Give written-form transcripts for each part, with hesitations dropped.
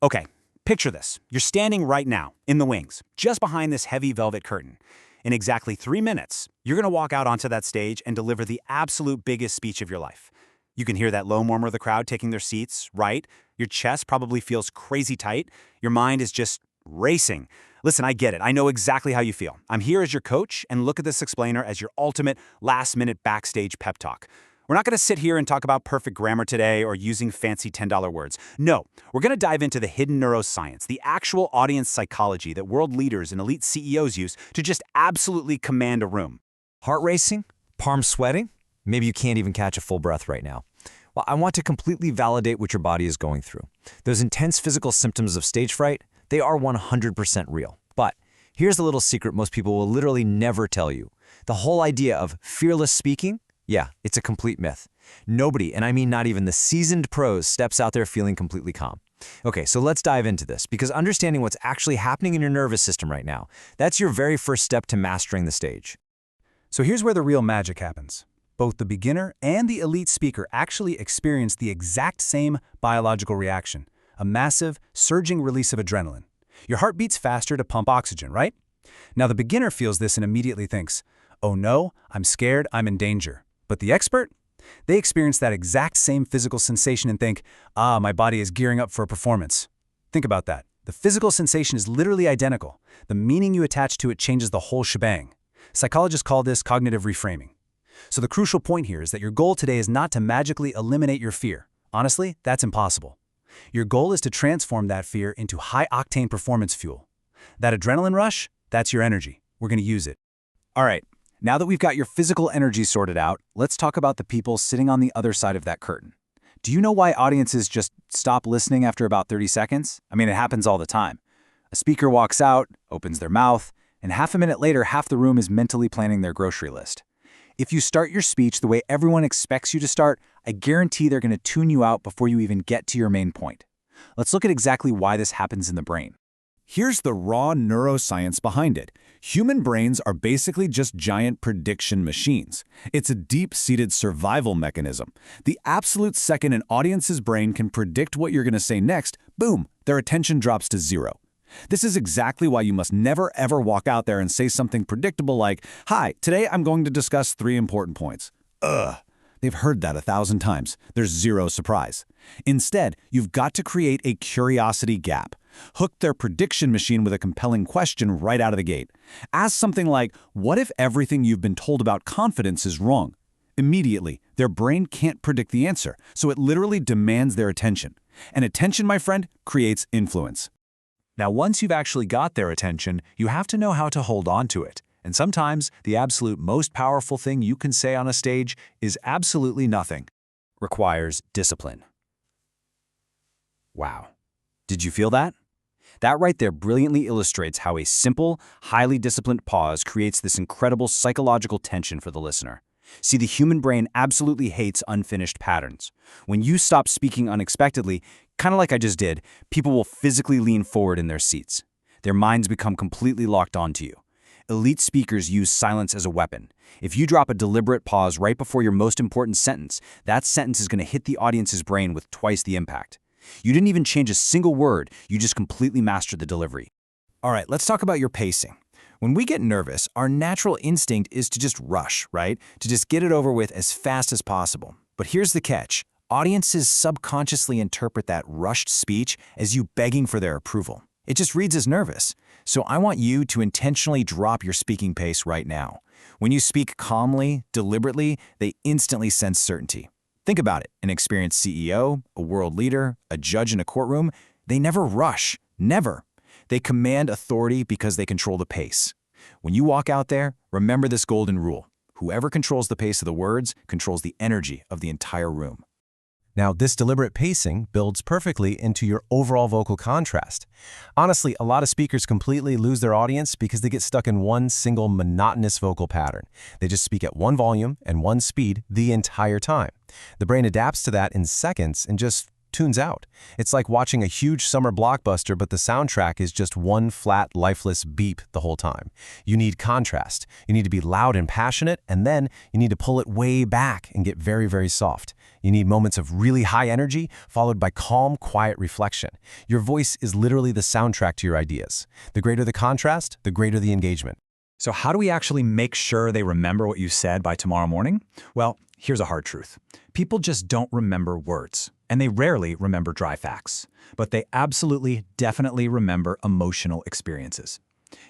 Okay, picture this. You're standing right now, in the wings, just behind this heavy velvet curtain. In exactly 3 minutes, you're gonna walk out onto that stage and deliver the absolute biggest speech of your life. You can hear that low murmur of the crowd taking their seats, right? Your chest probably feels crazy tight. Your mind is just racing. Listen, I get it. I know exactly how you feel. I'm here as your coach, and look at this explainer as your ultimate last-minute backstage pep talk. We're not going to sit here and talk about perfect grammar today or using fancy $10 words. No, we're going to dive into the hidden neuroscience, the actual audience psychology that world leaders and elite CEOs use to just absolutely command a room. Heart racing? Palms sweating? Maybe you can't even catch a full breath right now. Well, I want to completely validate what your body is going through. Those intense physical symptoms of stage fright, they are 100% real. But here's a little secret most people will literally never tell you. The whole idea of fearless speaking, yeah, it's a complete myth. Nobody, and I mean not even the seasoned pros, steps out there feeling completely calm. Okay, so let's dive into this, because understanding what's actually happening in your nervous system right now, that's your very first step to mastering the stage. So here's where the real magic happens. Both the beginner and the elite speaker actually experience the exact same biological reaction, a massive, surging release of adrenaline. Your heart beats faster to pump oxygen, right? Now the beginner feels this and immediately thinks, oh no, I'm scared, I'm in danger. But the expert? They experience that exact same physical sensation and think, my body is gearing up for a performance. Think about that. The physical sensation is literally identical. The meaning you attach to it changes the whole shebang. Psychologists call this cognitive reframing. So the crucial point here is that your goal today is not to magically eliminate your fear. Honestly, that's impossible. Your goal is to transform that fear into high-octane performance fuel. That adrenaline rush, that's your energy. We're going to use it. All right. Now that we've got your physical energy sorted out, let's talk about the people sitting on the other side of that curtain. Do you know why audiences just stop listening after about 30 seconds? I mean, it happens all the time. A speaker walks out, opens their mouth, and half a minute later, half the room is mentally planning their grocery list. If you start your speech the way everyone expects you to start, I guarantee they're going to tune you out before you even get to your main point. Let's look at exactly why this happens in the brain. Here's the raw neuroscience behind it. Human brains are basically just giant prediction machines. It's a deep-seated survival mechanism. The absolute second an audience's brain can predict what you're going to say next, boom, their attention drops to zero. This is exactly why you must never ever walk out there and say something predictable like, "Hi, today I'm going to discuss 3 important points." Ugh. They've heard that 1,000 times. There's zero surprise. Instead, you've got to create a curiosity gap. Hook their prediction machine with a compelling question right out of the gate. Ask something like, what if everything you've been told about confidence is wrong? Immediately, their brain can't predict the answer, so it literally demands their attention. And attention, my friend, creates influence. Now, once you've actually got their attention, you have to know how to hold on to it. And sometimes, the absolute most powerful thing you can say on a stage is absolutely nothing. Requires discipline. Wow. Did you feel that? That right there brilliantly illustrates how a simple, highly disciplined pause creates this incredible psychological tension for the listener. See, the human brain absolutely hates unfinished patterns. When you stop speaking unexpectedly, kind of like I just did, people will physically lean forward in their seats. Their minds become completely locked onto you. Elite speakers use silence as a weapon. If you drop a deliberate pause right before your most important sentence, that sentence is going to hit the audience's brain with twice the impact. You didn't even change a single word, you just completely mastered the delivery. All right, let's talk about your pacing. When we get nervous, our natural instinct is to just rush, right? To just get it over with as fast as possible. But here's the catch. Audiences subconsciously interpret that rushed speech as you begging for their approval. It just reads as nervous. So I want you to intentionally drop your speaking pace right now. When you speak calmly, deliberately, they instantly sense certainty. Think about it. An experienced CEO, a world leader, a judge in a courtroom, they never rush. Never. They command authority because they control the pace. When you walk out there, remember this golden rule. Whoever controls the pace of the words controls the energy of the entire room. Now, this deliberate pacing builds perfectly into your overall vocal contrast. Honestly, a lot of speakers completely lose their audience because they get stuck in one single monotonous vocal pattern. They just speak at one volume and one speed the entire time. The brain adapts to that in seconds and just tunes out. It's like watching a huge summer blockbuster, but the soundtrack is just one flat, lifeless beep the whole time. You need contrast. You need to be loud and passionate, and then you need to pull it way back and get very, very soft. You need moments of really high energy, followed by calm, quiet reflection. Your voice is literally the soundtrack to your ideas. The greater the contrast, the greater the engagement. So how do we actually make sure they remember what you said by tomorrow morning? Well, here's a hard truth. People just don't remember words, and they rarely remember dry facts. But they absolutely, definitely remember emotional experiences.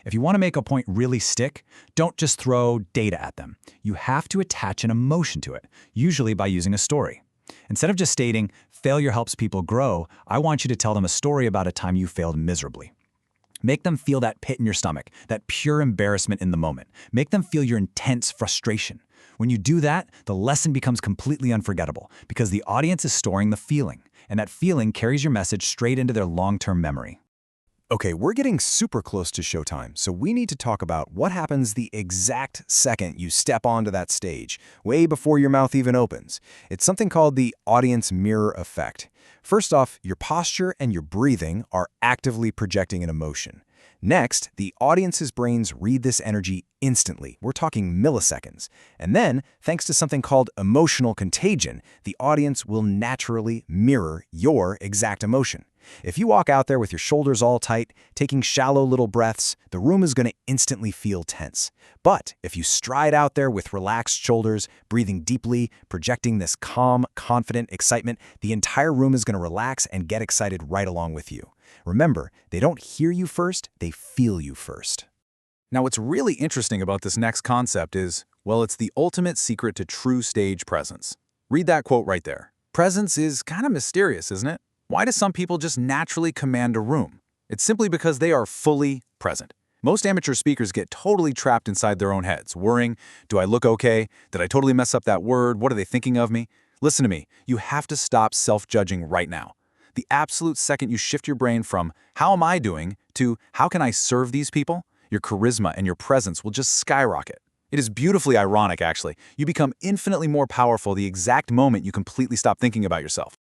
If you want to make a point really stick, don't just throw data at them. You have to attach an emotion to it, usually by using a story. Instead of just stating, failure helps people grow, I want you to tell them a story about a time you failed miserably. Make them feel that pit in your stomach, that pure embarrassment in the moment. Make them feel your intense frustration. When you do that, the lesson becomes completely unforgettable because the audience is storing the feeling, and that feeling carries your message straight into their long-term memory. Okay, we're getting super close to showtime, so we need to talk about what happens the exact second you step onto that stage, way before your mouth even opens. It's something called the audience mirror effect. First off, your posture and your breathing are actively projecting an emotion. Next, the audience's brains read this energy instantly. We're talking milliseconds. And then, thanks to something called emotional contagion, the audience will naturally mirror your exact emotion. If you walk out there with your shoulders all tight, taking shallow little breaths, the room is going to instantly feel tense. But if you stride out there with relaxed shoulders, breathing deeply, projecting this calm, confident excitement, the entire room is going to relax and get excited right along with you. Remember, they don't hear you first, they feel you first. Now, what's really interesting about this next concept is, well, it's the ultimate secret to true stage presence. Read that quote right there. Presence is kind of mysterious, isn't it? Why do some people just naturally command a room? It's simply because they are fully present. Most amateur speakers get totally trapped inside their own heads, worrying, do I look okay? Did I totally mess up that word? What are they thinking of me? Listen to me, you have to stop self-judging right now. The absolute second you shift your brain from, how am I doing, to how can I serve these people, your charisma and your presence will just skyrocket. It is beautifully ironic, actually. You become infinitely more powerful the exact moment you completely stop thinking about yourself.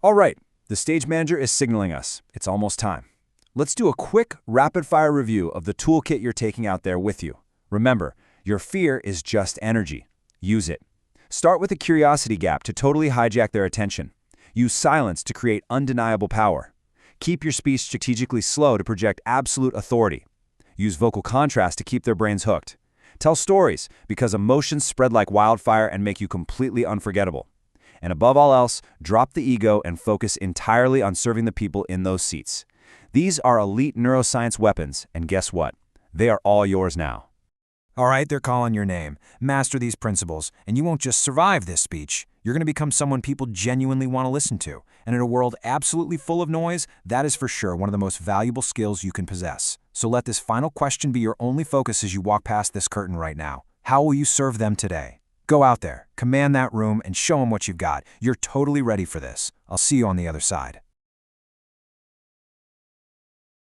All right, the stage manager is signaling us. It's almost time. Let's do a quick, rapid-fire review of the toolkit you're taking out there with you. Remember, your fear is just energy. Use it. Start with a curiosity gap to totally hijack their attention. Use silence to create undeniable power. Keep your speech strategically slow to project absolute authority. Use vocal contrast to keep their brains hooked. Tell stories because emotions spread like wildfire and make you completely unforgettable. And above all else, drop the ego and focus entirely on serving the people in those seats. These are elite neuroscience weapons, and guess what? They are all yours now. All right, they're calling your name. Master these principles, and you won't just survive this speech. You're going to become someone people genuinely want to listen to. And in a world absolutely full of noise, that is for sure one of the most valuable skills you can possess. So let this final question be your only focus as you walk past this curtain right now. How will you serve them today? Go out there, command that room, and show them what you've got. You're totally ready for this. I'll see you on the other side.